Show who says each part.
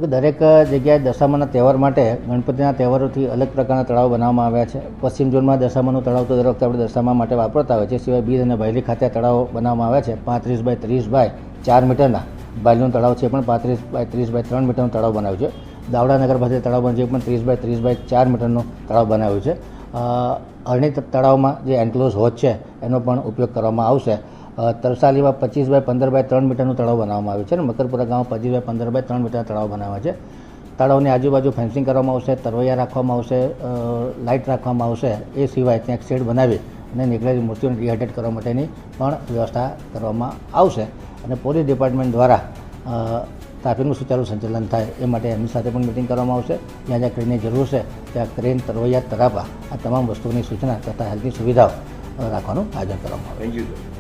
Speaker 1: દરેક જગ્યાએ દશામાના તહેવાર માટે ગણપતિના તહેવારોથી અલગ પ્રકારના તળાવ બનાવવામાં આવ્યા છે. પશ્ચિમ ઝોનમાં દશામાનું તળાવ તો દર વખતે આપણે દશામા માટે વાપરતા હોય છે. સિવાય બીજ અને ભાયલી ખાતે તળાવો બનાવવામાં આવ્યા છે. 35 બાય 30 બાય 4 મીટરના ભાયલીનું તળાવ છે, પણ 35 બાય 30 બાય 3 મીટરનું તળાવ બનાવ્યું છે. દાવડાનગર પાસે તળાવ બન્યું છે, પણ 30 બાય 30 બાય 4 મીટરનું તળાવ બનાવ્યું છે. અરણી તળાવમાં જે એન્ક્લોઝ હોચ છે એનો પણ ઉપયોગ કરવામાં આવશે. તરસાલીમાં 25 બાય 15 બાય 3 મીટરનું તળાવ બનાવવામાં આવ્યું છે અને મકરપુરા ગામમાં 25 બાય 15 બાય 3 મીટરના તળાવ બનાવ્યા છે. તળાવની આજુબાજુ ફેન્સિંગ કરવામાં આવશે, તરવૈયા રાખવામાં આવશે, લાઇટ રાખવામાં આવશે. એ સિવાય ત્યાં શેડ બનાવી અને નીકળેલી મૂર્તિઓને રિહાઇડ્રેટ કરવા માટેની પણ વ્યવસ્થા કરવામાં આવશે. અને પોલીસ ડિપાર્ટમેન્ટ દ્વારા ટ્રાફિકનું સુચારુ સંચાલન થાય એ માટે એમની સાથે પણ મિટિંગ કરવામાં આવશે. જ્યાં જ્યાં ક્રેનની જરૂર છે ત્યાં ક્રેન, તરવૈયા, તરાપા આ તમામ વસ્તુઓની સૂચના તથા હેલ્થની સુવિધાઓ રાખવાનું આયોજન કરવામાં આવે.